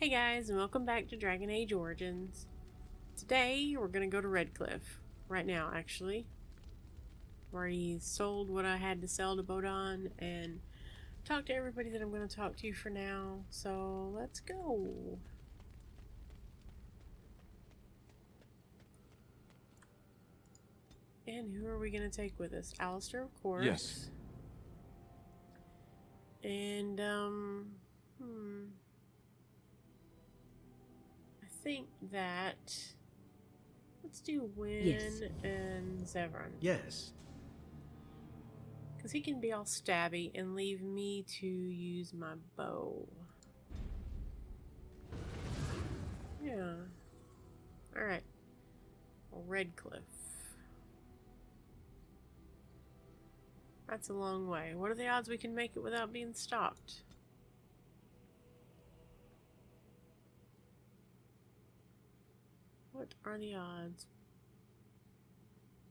Hey guys, and welcome back to Dragon Age Origins. Today we're gonna go to Redcliffe. Right now, actually. Already sold what I had to sell to Bodon and talked to everybody that I'm gonna talk to for now. So let's go. And who are we gonna take with us? Alistair, of course. Yes. And I think that let's do Wynn Yes. and Zevran. Yes. Because he can be all stabby and leave me to use my bow. Yeah. Alright. Redcliffe. That's a long way. What are the odds we can make it without being stopped? What are the odds?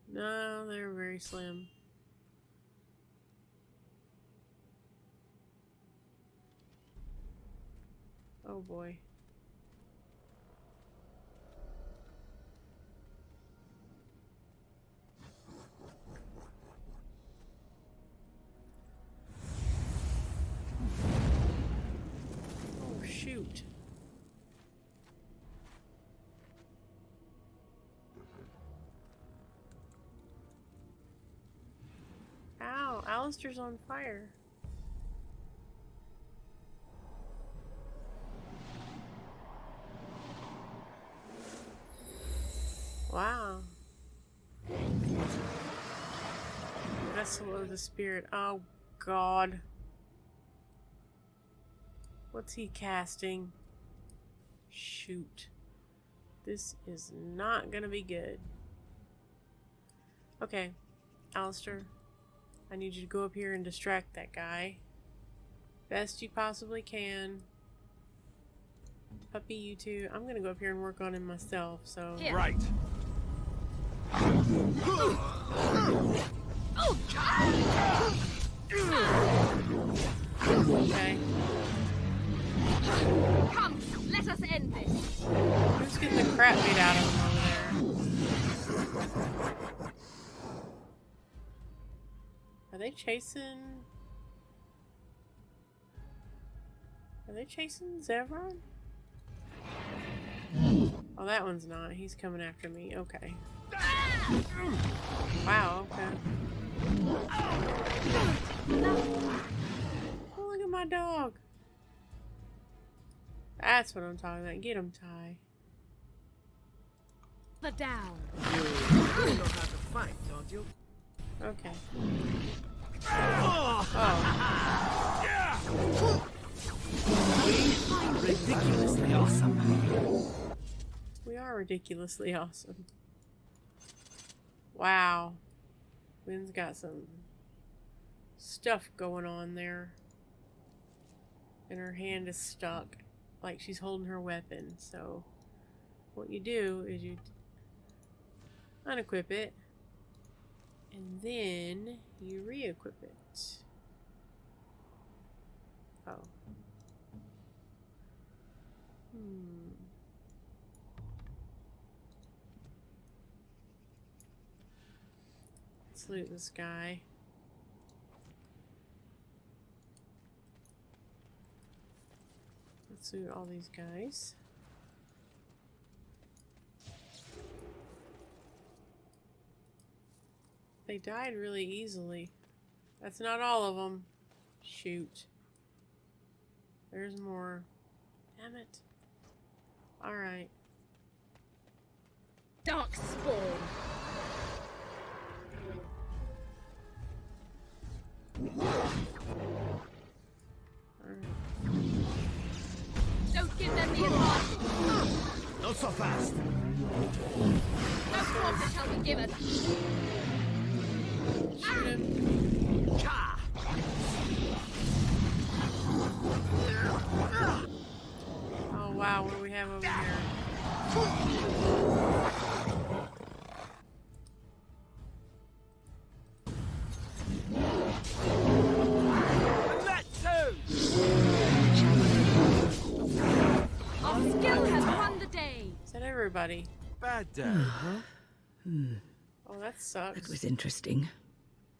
No, they're very slim. Oh boy. Oh shoot. Ow, Alistair's on fire. Wow. Vessel of the Spirit. Oh, God. What's he casting? Shoot. This is not gonna be good. Okay, Alistair. I need you to go up here and distract that guy. Best you possibly can. Puppy, you two. I'm gonna go up here and work on him myself, so... Here. Right. Okay. Come, let us end this. Who's getting the crap beat out of him over there? Are they chasing... Are they chasing Zevran? Oh, that one's not. He's coming after me. Okay. Wow, okay. Oh, look at my dog. That's what I'm talking about. Get him, Ty. The down. You know how to fight, don't you? Okay. Oh. Oh. Ridiculously awesome. We are ridiculously awesome. Wow. Wynn's got some stuff going on there. And her hand is stuck. Like she's holding her weapon. So what you do is you unequip it. And then you re-equip it. Oh. Let's loot this guy. Let's loot all these guys. They died really easily. That's not all of them. Shoot. There's more. Damn it. Alright. Dark spawn. Alright. Don't give them the advantage. Not so fast. No quarter shall be given. Shoot him. Oh wow, what do we have over here? And that too. everybody. Bad day, huh? Oh, that sucks. It was interesting.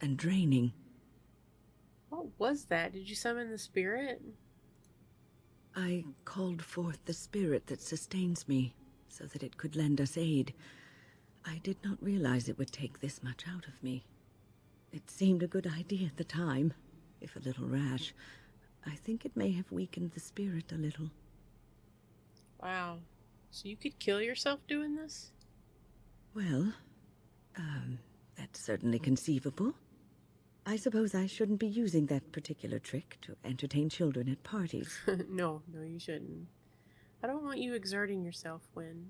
And draining. What was that? Did you summon the spirit? I called forth the spirit that sustains me, so that it could lend us aid. I did not realize it would take this much out of me. It seemed a good idea at the time, if a little rash. I think it may have weakened the spirit a little. Wow. So you could kill yourself doing this? Well, that's certainly conceivable. I suppose I shouldn't be using that particular trick to entertain children at parties. No, you shouldn't. I don't want you exerting yourself when...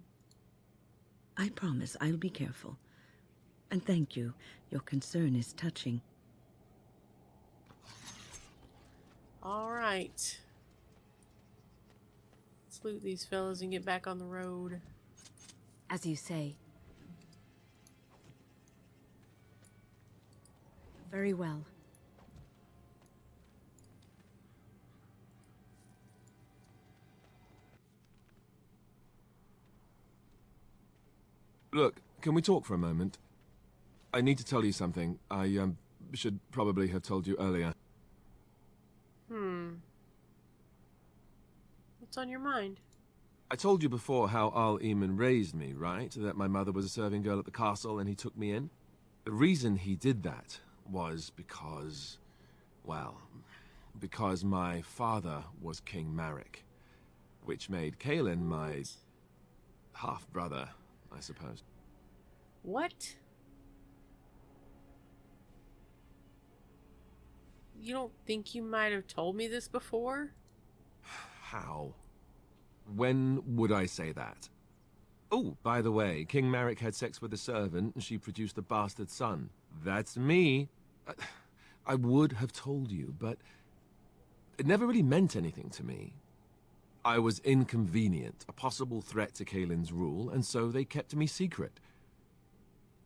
I promise I'll be careful. And thank you. Your concern is touching. All right. Let's loot these fellas and get back on the road. As you say. Very well. Look, can we talk for a moment? I need to tell you something. I, should probably have told you earlier. What's on your mind? I told you before how Al Eamon raised me, right? That my mother was a serving girl at the castle and he took me in? The reason he did that was because... well, because my father was King Marek, which made Kaelin my half-brother, I suppose. What? You don't think you might have told me this before? How? When would I say that? Oh, by the way, King Marek had sex with a servant and she produced a bastard son. That's me. I would have told you, but it never really meant anything to me. I was inconvenient, a possible threat to Kaelin's rule, and so they kept me secret.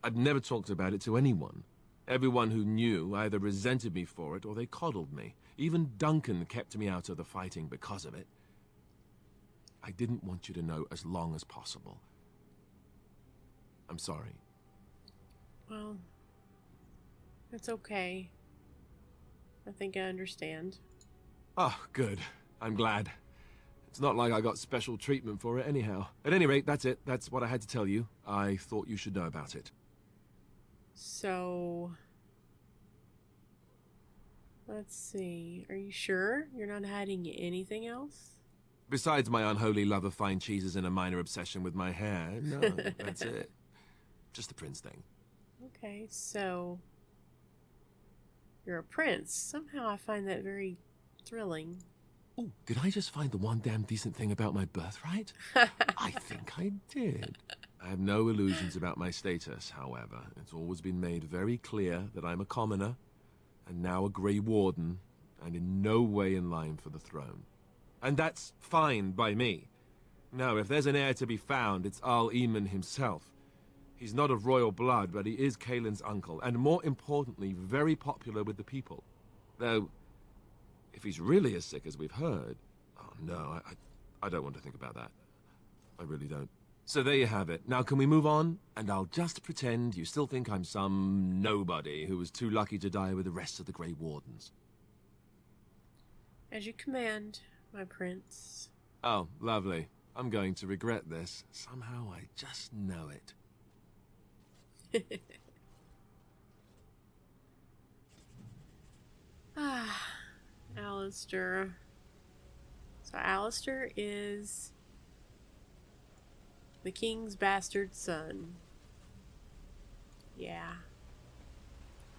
I'd never talked about it to anyone. Everyone who knew either resented me for it or they coddled me. Even Duncan kept me out of the fighting because of it. I didn't want you to know as long as possible. I'm sorry. Well, it's okay. I think I understand. Oh, good. I'm glad. It's not like I got special treatment for it anyhow. At any rate, that's it. That's what I had to tell you. I thought you should know about it. So... let's see. Are you sure you're not hiding anything else? Besides my unholy love of fine cheeses and a minor obsession with my hair, no, that's it. Just the prince thing. Okay, so... you're a prince. Somehow I find that very thrilling. Oh, did I just find the one damn decent thing about my birthright? I think I did. I have no illusions about my status, however. It's always been made very clear that I'm a commoner, and now a Grey Warden, and in no way in line for the throne. And that's fine by me. No, if there's an heir to be found, it's Al Eamon himself. He's not of royal blood, but he is Kaelin's uncle, and more importantly, very popular with the people. Though, if he's really as sick as we've heard... oh no, I don't want to think about that. I really don't. So there you have it. Now can we move on? And I'll just pretend you still think I'm some nobody who was too lucky to die with the rest of the Grey Wardens. As you command, my prince. Oh, lovely. I'm going to regret this. Somehow I just know it. Alistair. So Alistair is the king's bastard son. Yeah.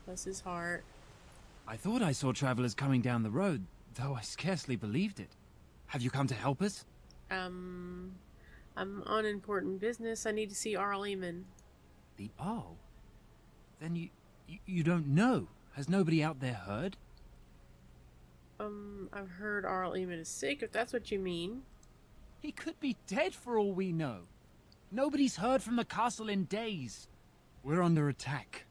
Bless his heart. I thought I saw travelers coming down the road, though I scarcely believed it. Have you come to help us? I'm on important business. I need to see Arl Eamon. The Arl? Then you don't know? Has nobody out there heard? I've heard Arl Eamon is sick, if that's what you mean. He could be dead for all we know. Nobody's heard from the castle in days. We're under attack.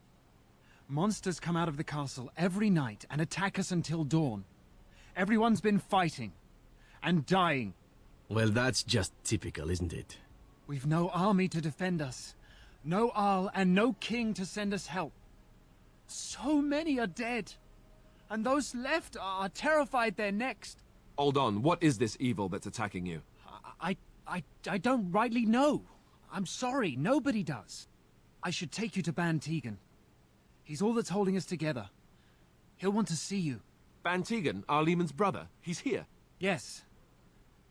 Monsters come out of the castle every night and attack us until dawn. Everyone's been fighting and dying. Well, that's just typical, isn't it? We've no army to defend us. No Arl and no king to send us help. So many are dead. And those left are terrified they're next. Hold on, what is this evil that's attacking you? I don't rightly know. I'm sorry, nobody does. I should take you to Ban Tegan. He's all that's holding us together. He'll want to see you. Ban Tegan, Arlemon's brother. He's here. Yes.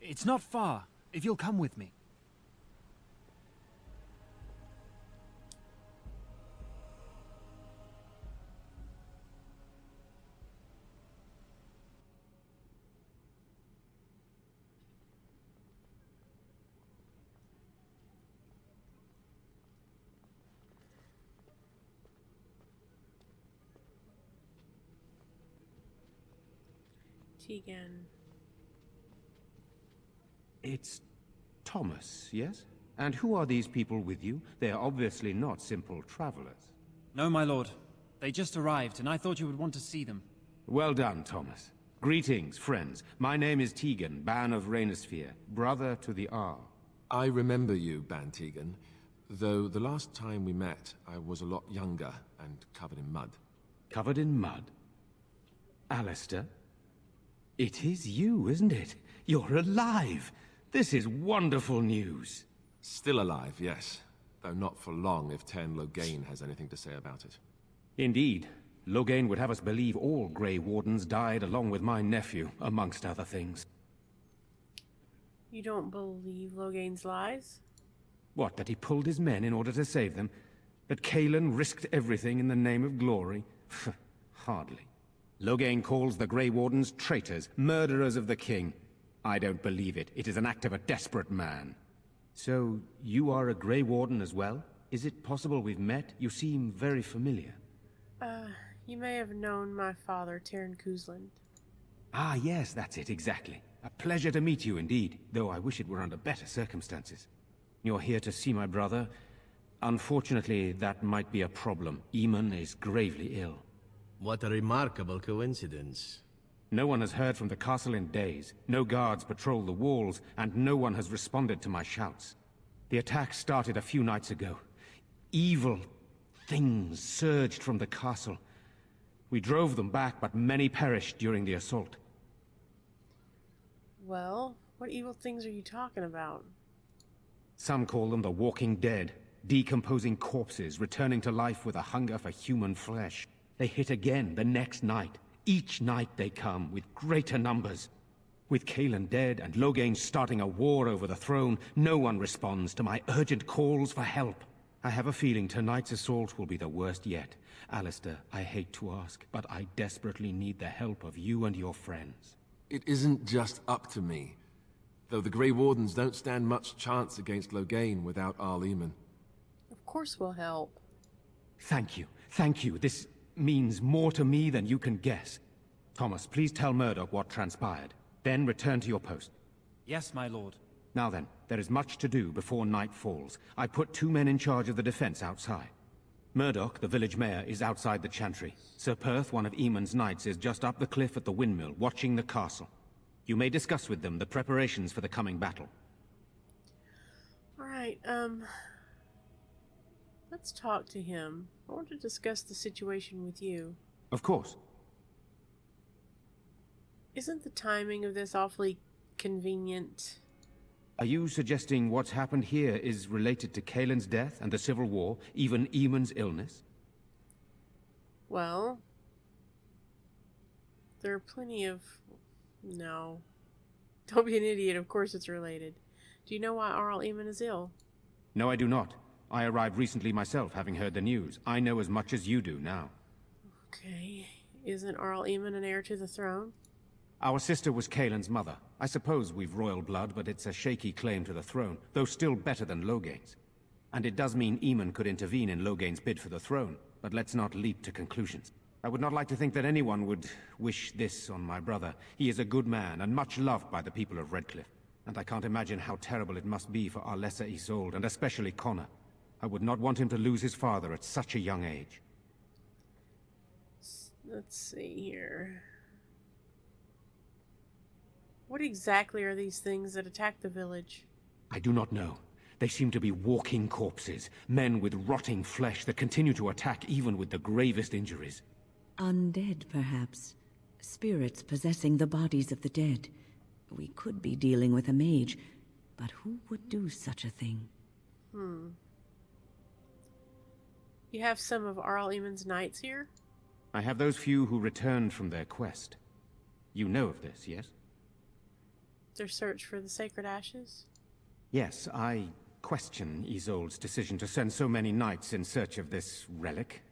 It's not far, if you'll come with me. Tegan. It's Thomas, yes? And who are these people with you? They are obviously not simple travelers. No, my lord. They just arrived, and I thought you would want to see them. Well done, Thomas. Greetings, friends. My name is Tegan, Ban of Rainersphere, brother to the Arl. I remember you, Ban Tegan, though the last time we met, I was a lot younger and covered in mud. Covered in mud? Alistair? It is you, isn't it? You're alive! This is wonderful news. Still alive, yes. Though not for long if Tern Loghain has anything to say about it. Indeed. Loghain would have us believe all Grey Wardens died along with my nephew, amongst other things. You don't believe Loghain's lies? What, that he pulled his men in order to save them? That Cailan risked everything in the name of glory? Hardly. Loghain calls the Grey Wardens traitors, murderers of the king. I don't believe it. It is an act of a desperate man. So, you are a Grey Warden as well? Is it possible we've met? You seem very familiar. You may have known my father, Tern Kuzland. Ah, yes, that's it, exactly. A pleasure to meet you indeed, though I wish it were under better circumstances. You're here to see my brother? Unfortunately, that might be a problem. Eamon is gravely ill. What a remarkable coincidence. No one has heard from the castle in days. No guards patrol the walls, and no one has responded to my shouts. The attack started a few nights ago. Evil things surged from the castle. We drove them back, but many perished during the assault. Well, what evil things are you talking about? Some call them the Walking Dead, decomposing corpses returning to life with a hunger for human flesh. They hit again the next night. Each night they come, with greater numbers. With Cailan dead and Loghain starting a war over the throne, no one responds to my urgent calls for help. I have a feeling tonight's assault will be the worst yet. Alistair, I hate to ask, but I desperately need the help of you and your friends. It isn't just up to me. Though the Grey Wardens don't stand much chance against Loghain without Arleman. Of course we'll help. Thank you. Thank you. This means more to me than you can guess. Thomas, please tell Murdoch what transpired. Then return to your post. Yes, my lord. Now then, there is much to do before night falls. I put 2 men in charge of the defense outside. Murdoch, the village mayor, is outside the chantry. Sir Perth, one of Eamon's knights, is just up the cliff at the windmill, watching the castle. You may discuss with them the preparations for the coming battle. Alright, let's talk to him. I want to discuss the situation with you. Of course. Isn't the timing of this awfully convenient? Are you suggesting what's happened here is related to Cailan's death and the Civil War, even Eamon's illness? Well, there are plenty of... No. Don't be an idiot, of course it's related. Do you know why Arl Eamon is ill? No, I do not. I arrived recently myself, having heard the news. I know as much as you do now. Okay. Isn't Arl Eamon an heir to the throne? Our sister was Cailan's mother. I suppose we've royal blood, but it's a shaky claim to the throne, though still better than Loghain's. And it does mean Eamon could intervene in Loghain's bid for the throne, but let's not leap to conclusions. I would not like to think that anyone would wish this on my brother. He is a good man, and much loved by the people of Redcliffe. And I can't imagine how terrible it must be for our lesser Isolde, and especially Connor. I would not want him to lose his father at such a young age. Let's see here. What exactly are these things that attack the village? I do not know. They seem to be walking corpses, men with rotting flesh that continue to attack even with the gravest injuries. Undead, perhaps. Spirits possessing the bodies of the dead. We could be dealing with a mage, but who would do such a thing? You have some of Arl Eamon's knights here? I have those few who returned from their quest. You know of this, yes? Their search for the sacred ashes? Yes, I question Isolde's decision to send so many knights in search of this relic.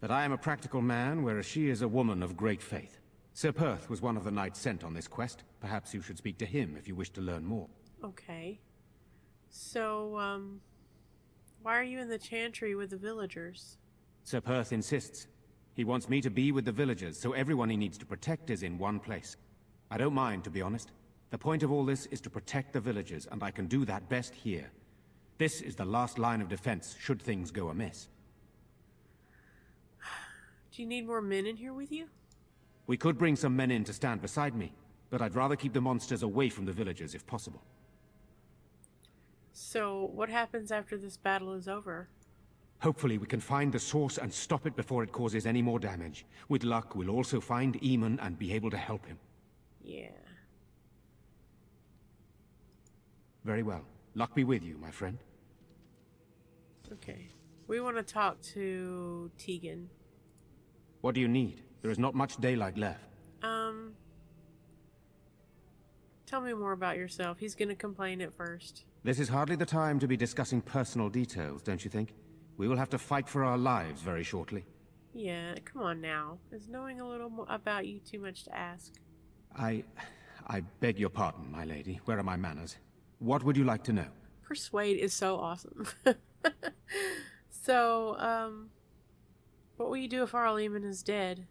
But I am a practical man, whereas she is a woman of great faith. Sir Perth was one of the knights sent on this quest. Perhaps you should speak to him if you wish to learn more. Okay. So, why are you in the chantry with the villagers? Sir Perth insists. He wants me to be with the villagers, so everyone he needs to protect is in one place. I don't mind, to be honest. The point of all this is to protect the villagers, and I can do that best here. This is the last line of defense, should things go amiss. Do you need more men in here with you? We could bring some men in to stand beside me, but I'd rather keep the monsters away from the villagers if possible. So, what happens after this battle is over? Hopefully we can find the source and stop it before it causes any more damage. With luck, we'll also find Eamon and be able to help him. Yeah. Very well. Luck be with you, my friend. Okay. We want to talk to Tegan. What do you need? There is not much daylight left. Tell me more about yourself. He's gonna complain at first. This is hardly the time to be discussing personal details, don't you think? We will have to fight for our lives very shortly. Yeah, come on now. Is knowing a little more about you too much to ask? I beg your pardon, my lady. Where are my manners? What would you like to know? Persuade is so awesome. So, what will you do if Arl Eamon is dead?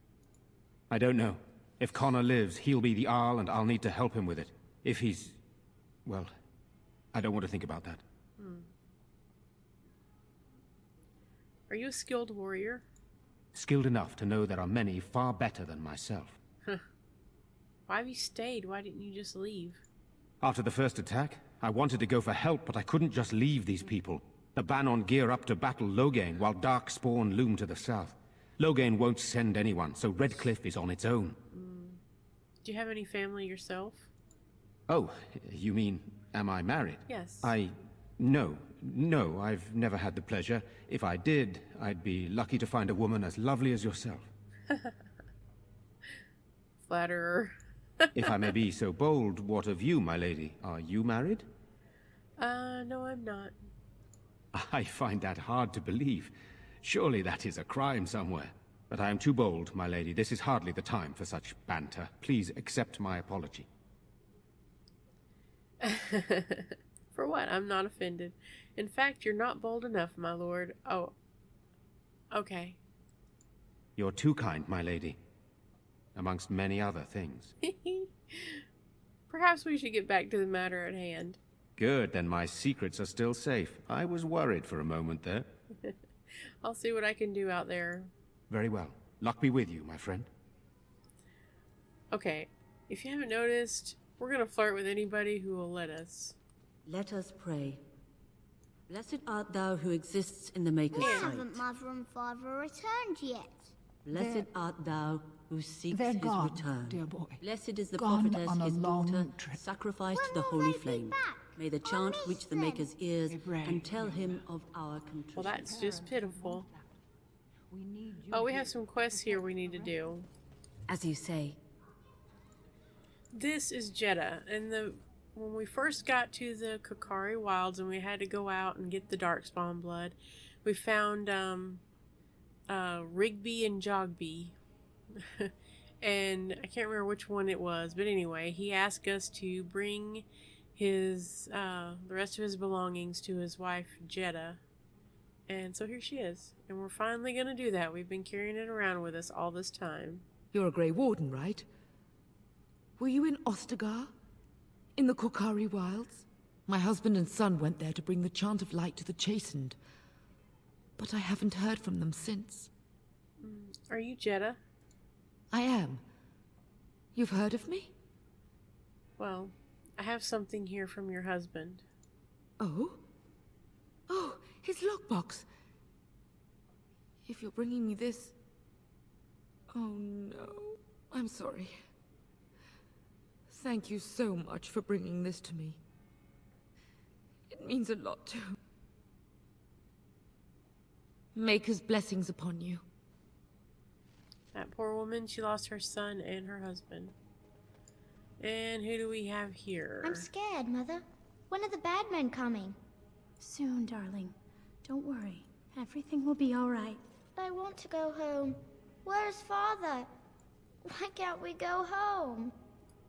I don't know. If Connor lives, he'll be the Arl and I'll need to help him with it. If he's... well, I don't want to think about that. Are you a skilled warrior? Skilled enough to know there are many far better than myself. Why have you stayed? Why didn't you just leave? After the first attack, I wanted to go for help, but I couldn't just leave these people. The Bannon gear up to battle Loghain, while Darkspawn loom to the south. Loghain won't send anyone, so Redcliffe is on its own. Do you have any family yourself? Oh, you mean, am I married? Yes. No, I've never had the pleasure. If I did, I'd be lucky to find a woman as lovely as yourself. Flatterer. If I may be so bold, what of you, my lady? Are you married? No, I'm not. I find that hard to believe. Surely that is a crime somewhere. But I am too bold, my lady. This is hardly the time for such banter. Please accept my apology. For what? I'm not offended. In fact, you're not bold enough, my lord. Oh. Okay. You're too kind, my lady. Amongst many other things. Perhaps we should get back to the matter at hand. Good, then my secrets are still safe. I was worried for a moment there. I'll see what I can do out there. Very well. Luck be with you, my friend. Okay, if you haven't noticed, we're gonna flirt with anybody who will let us. Let us pray. Blessed art thou who exists in the Maker's Why sight. haven't Mother and Father returned yet? Blessed art thou who seeks They're his gone, return. dear boy. Blessed is the Gone prophetess, on a his long daughter, trip. sacrificed to When the will holy they be flame. back? May the chant On reach the this Maker's ears They and tell him of our contrition. Well, that's just pitiful. Oh, we have some quests here we need to do. As you say. This is Jeddah, and when we first got to the Kokari Wilds and we had to go out and get the Darkspawn blood, we found Rigby and Jogby. And I can't remember which one it was, but anyway, he asked us to bring his the rest of his belongings to his wife Jeddah. And so here she is. And we're finally gonna do that. We've been carrying it around with us all this time. You're a Grey Warden, right? Were you in Ostagar? In the Kokari Wilds? My husband and son went there to bring the Chant of Light to the Chastened. But I haven't heard from them since. Are you Jeddah? I am. You've heard of me? Well, I have something here from your husband. Oh? Oh, his lockbox. If you're bringing me this... Oh no, I'm sorry. Thank you so much for bringing this to me. It means a lot to... Maker's blessings upon you. That poor woman, she lost her son and her husband. And who do we have here? I'm scared, Mother. When are the bad men coming? Soon, darling. Don't worry. Everything will be all right. I want to go home. Where's Father? Why can't we go home?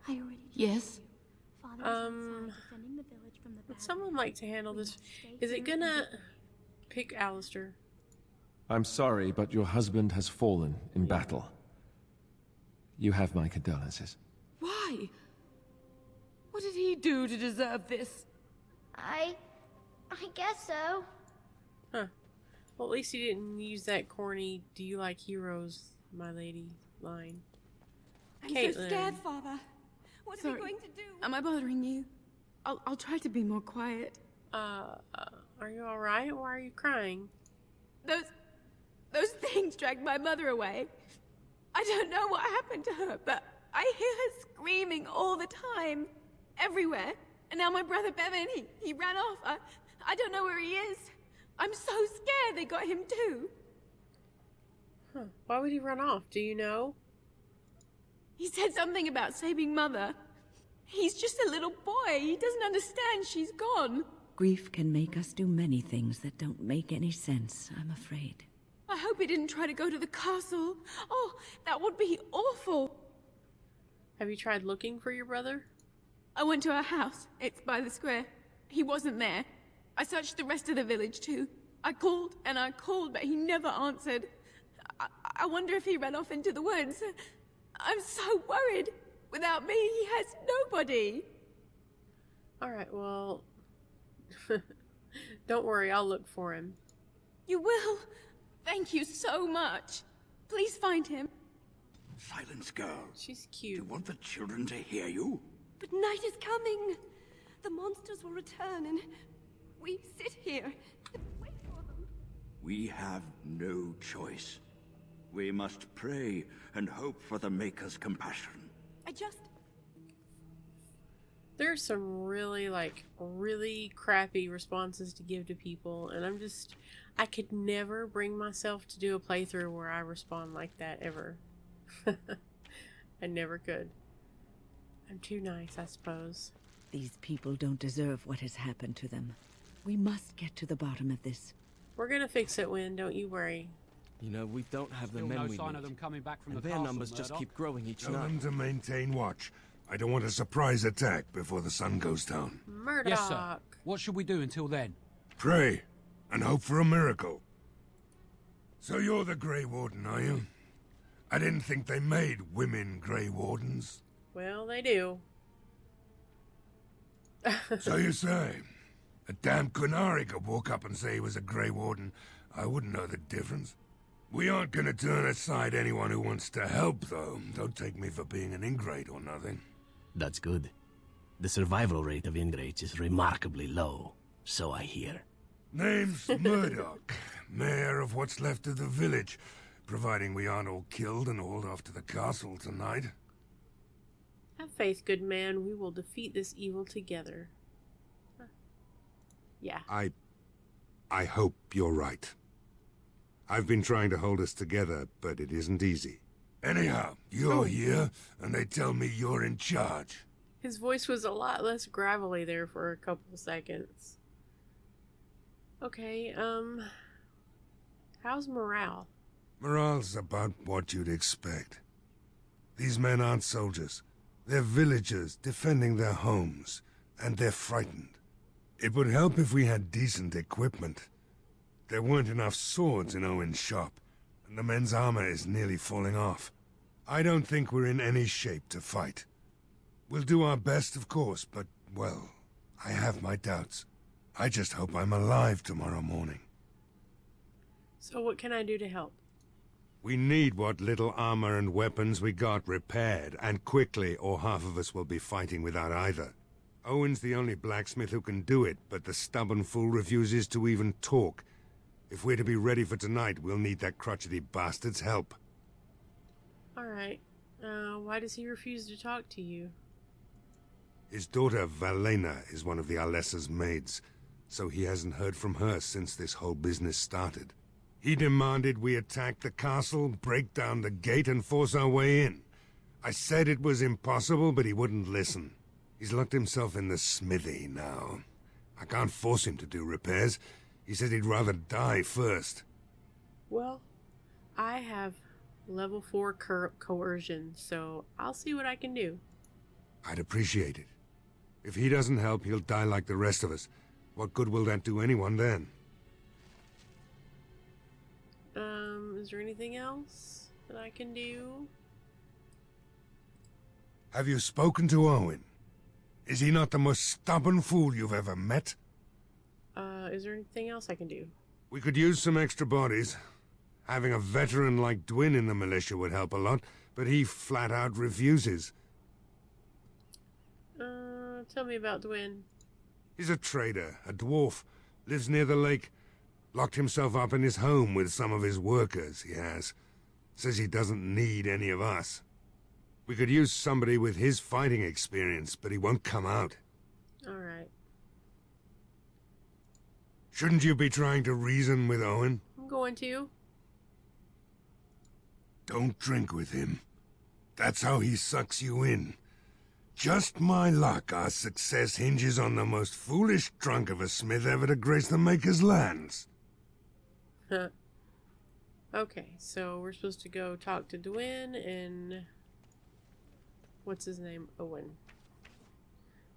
I already told Yes? you. Father is outside defending the village from the Would bad someone men. like to handle this? Is it gonna pick Alistair? I'm sorry, but your husband has fallen in battle. You have my condolences. Why? What did he do to deserve this? I guess so. Huh. Well, at least he didn't use that corny, "Do you like heroes, my lady?" line. I'm Caitlin. so scared, Father. What are we Sorry. going to do? Am I bothering you? I'll try to be more quiet. Are you alright? Why are you crying? Those things dragged my mother away. I don't know what happened to her, but I hear her screaming all the time. Everywhere. And now my brother Bevan, he ran off. I don't know where he is. I'm so scared they got him too. Huh. Why would he run off? Do you know? He said something about saving Mother. He's just a little boy. He doesn't understand she's gone. Grief can make us do many things that don't make any sense, I'm afraid. I hope he didn't try to go to the castle. Oh, that would be awful. Have you tried looking for your brother? I went to our house. It's by the square. He wasn't there. I searched the rest of the village too. I called and I called, but he never answered. I wonder if he ran off into the woods. I'm so worried. Without me, he has nobody. Alright, well... don't worry, I'll look for him. You will? Thank you so much. Please find him. Silence, girl. She's Do you cute. want the children to hear you? But night is coming. The monsters will return and we sit here and wait for them. We have no choice. We must pray and hope for the Maker's compassion. There's some really crappy responses to give to people, and I could never bring myself to do a playthrough where I respond like that, ever. I never could. I'm too nice, I suppose. These people don't deserve what has happened to them. We must get to the bottom of this. We're gonna fix it, Win, don't you worry. You know, we don't have the Still men no we sign need. of them coming back from And the their castle, numbers just Murdoch. keep growing each Tell night. them to maintain watch. I don't want a surprise attack before the sun goes down. Murdoch! Yes, sir. What should we do until then? Pray, and hope for a miracle. So you're the Grey Warden, are you? I didn't think they made women Grey Wardens. Well, they do. So you say. A damn Kunari could walk up and say he was a Grey Warden. I wouldn't know the difference. We aren't gonna turn aside anyone who wants to help, though. Don't take me for being an ingrate or nothing. That's good. The survival rate of ingrates is remarkably low, so I hear. Name's Murdoch, mayor of what's left of the village, providing we aren't all killed and hauled off to the castle tonight. Have faith, good man. We will defeat this evil together. Huh. Yeah. I hope you're right. I've been trying to hold us together, but it isn't easy. Anyhow, you're here, and they tell me you're in charge. His voice was a lot less gravelly there for a couple seconds. Okay, how's morale? Morale's about what you'd expect. These men aren't soldiers. They're villagers defending their homes, and they're frightened. It would help if we had decent equipment. There weren't enough swords in Owen's shop, and the men's armor is nearly falling off. I don't think we're in any shape to fight. We'll do our best, of course, but, well, I have my doubts. I just hope I'm alive tomorrow morning. So what can I do to help? We need what little armor and weapons we got repaired, and quickly, or half of us will be fighting without either. Owen's the only blacksmith who can do it, but the stubborn fool refuses to even talk. If we're to be ready for tonight, we'll need that crotchety bastard's help. Alright. Why does he refuse to talk to you? His daughter, Valena, is one of the Alessa's maids, so he hasn't heard from her since this whole business started. He demanded we attack the castle, break down the gate, and force our way in. I said it was impossible, but he wouldn't listen. He's locked himself in the smithy now. I can't force him to do repairs. He said he'd rather die first. Well, I have level 4 coercion, so I'll see what I can do. I'd appreciate it. If he doesn't help, he'll die like the rest of us. What good will that do anyone then? Is there anything else that I can do? Have you spoken to Owen? Is he not the most stubborn fool you've ever met? Is there anything else I can do? We could use some extra bodies. Having a veteran like Dwin in the militia would help a lot, but he flat out refuses. Tell me about Dwin. He's a trader, a dwarf, lives near the lake. Locked himself up in his home with some of his workers, he has. Says he doesn't need any of us. We could use somebody with his fighting experience, but he won't come out. Alright. Shouldn't you be trying to reason with Owen? I'm going to. Don't drink with him. That's how he sucks you in. Just my luck, our success hinges on the most foolish drunk of a smith ever to grace the Maker's lands. Okay, so we're supposed to go talk to Dwin and... what's his name? Owen.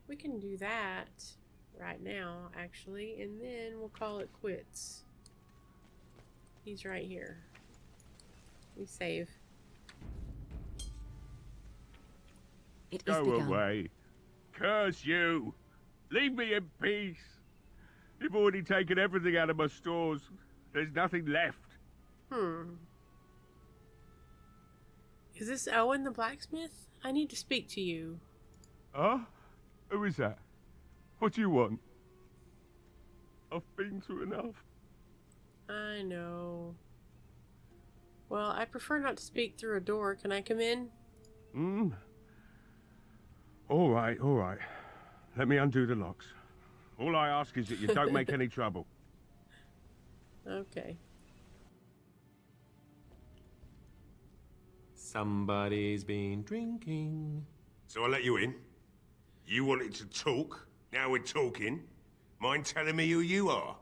We can do that right now, actually, and then we'll call it quits. He's right here. We save. It is Go begun. away. Curse you. Leave me in peace. You've already taken everything out of my stores. There's nothing left. Is this Owen the blacksmith? I need to speak to you. Huh? Who is that? What do you want? I've been through enough. I know. Well, I prefer not to speak through a door. Can I come in? All right, all right. Let me undo the locks. All I ask is that you don't make any trouble. Okay. Somebody's been drinking. So I let you in. You wanted to talk. Now we're talking. Mind telling me who you are?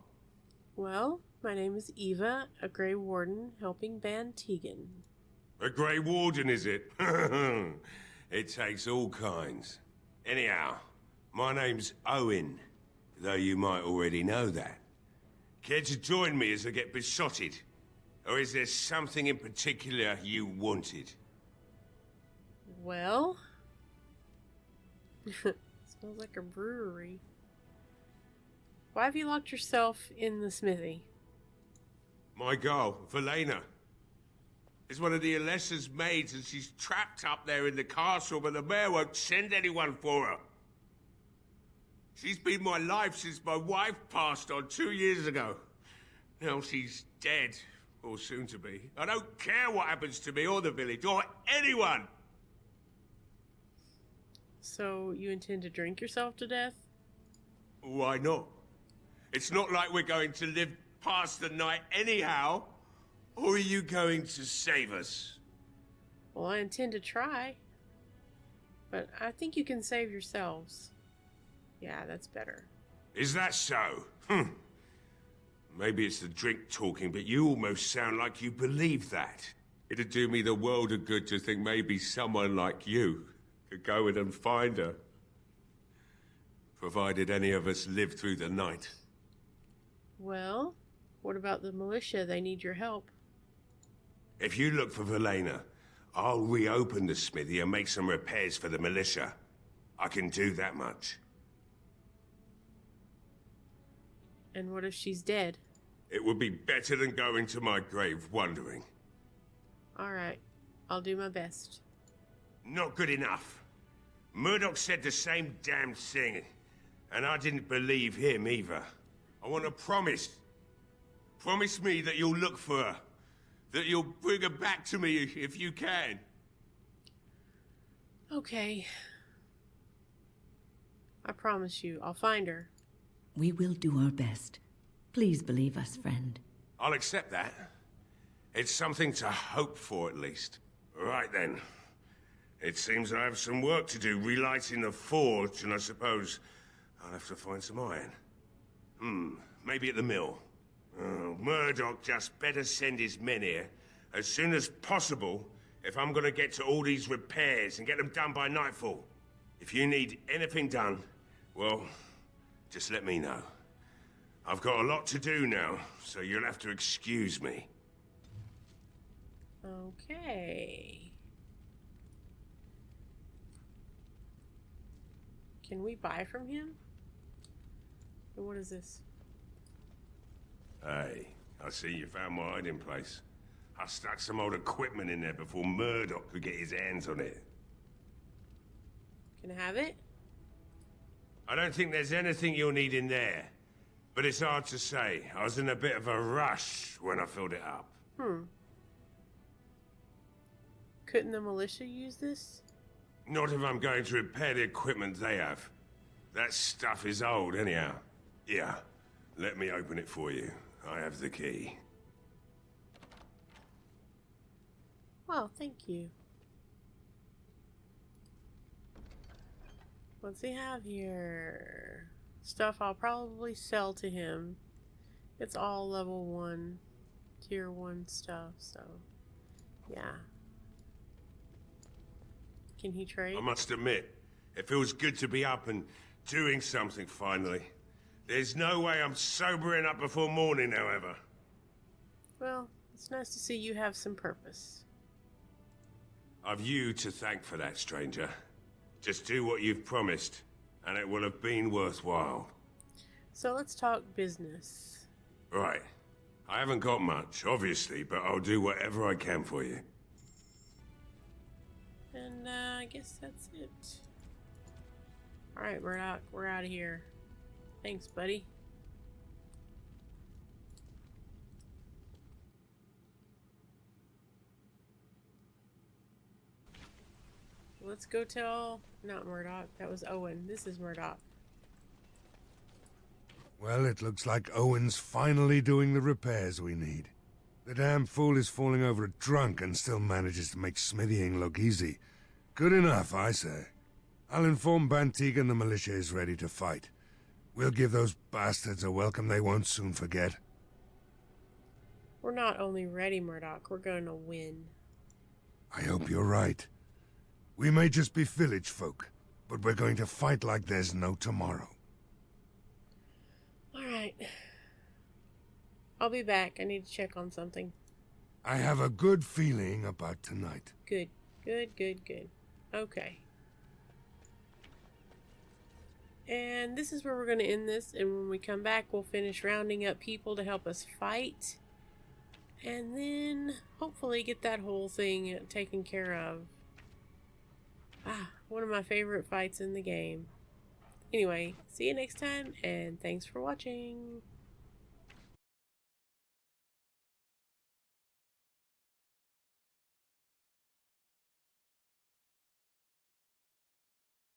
Well, my name is Eva, a Grey Warden, helping Ban Tegan. A Grey Warden, is it? It takes all kinds. Anyhow, my name's Owen, though you might already know that. Care to join me as I get besotted? Or is there something in particular you wanted? Well... smells like a brewery. Why have you locked yourself in the smithy? My girl, Valena, is one of the Alessa's maids, and she's trapped up there in the castle, but the mayor won't send anyone for her. She's been my life since my wife passed on 2 years ago. Now she's dead, or soon to be. I don't care what happens to me or the village, or anyone! So, you intend to drink yourself to death? Why not? It's not like we're going to live past the night anyhow. Or are you going to save us? Well, I intend to try. But I think you can save yourselves. Yeah, that's better. Is that so? Maybe it's the drink talking, but you almost sound like you believe that. It'd do me the world of good to think maybe someone like you could go in and find her. Provided any of us live through the night. Well, what about the militia? They need your help. If you look for Valena, I'll reopen the smithy and make some repairs for the militia. I can do that much. And what if she's dead? It would be better than going to my grave wondering. Alright, I'll do my best. Not good enough. Murdoch said the same damn thing, and I didn't believe him either. I want a promise. Promise me that you'll look for her. That you'll bring her back to me if you can. Okay. I promise you, I'll find her. We will do our best. Please believe us, friend. I'll accept that. It's something to hope for, at least. Right then. It seems I have some work to do relighting the forge, and I suppose I'll have to find some iron. Maybe at the mill. Oh, Murdoch just better send his men here as soon as possible if I'm gonna get to all these repairs and get them done by nightfall. If you need anything done, well, just let me know. I've got a lot to do now, so you'll have to excuse me. Okay. Can we buy from him? And what is this? Hey, I see you found my hiding place. I stuck some old equipment in there before Murdoch could get his hands on it. Can I have it? I don't think there's anything you'll need in there. But it's hard to say. I was in a bit of a rush when I filled it up. Couldn't the militia use this? Not if I'm going to repair the equipment they have. That stuff is old anyhow. Yeah, let me open it for you. I have the key. Well, thank you. What's he have here? Stuff I'll probably sell to him. It's all level 1, tier 1 stuff, so yeah. Can he trade? I must admit, it feels good to be up and doing something finally. There's no way I'm sobering up before morning, however. Well, it's nice to see you have some purpose. I've you to thank for that, stranger. Just do what you've promised, and it will have been worthwhile. So let's talk business. Right. I haven't got much, obviously, but I'll do whatever I can for you. And I guess that's it. Alright, Murdoch, we're out of here. Thanks, buddy. Let's go tell... Not Murdoch, that was Owen. This is Murdoch. Well, it looks like Owen's finally doing the repairs we need. The damn fool is falling over a drunk and still manages to make smithying look easy. Good enough, I say. I'll inform Bantig and the militia is ready to fight. We'll give those bastards a welcome they won't soon forget. We're not only ready, Murdoch, we're going to win. I hope you're right. We may just be village folk, but we're going to fight like there's no tomorrow. Alright. I'll be back. I need to check on something. I have a good feeling about tonight. Good. Good, good, good. Okay. And this is where we're going to end this, and when we come back, we'll finish rounding up people to help us fight. And then, hopefully, get that whole thing taken care of. One of my favorite fights in the game. Anyway, see you next time, and thanks for watching.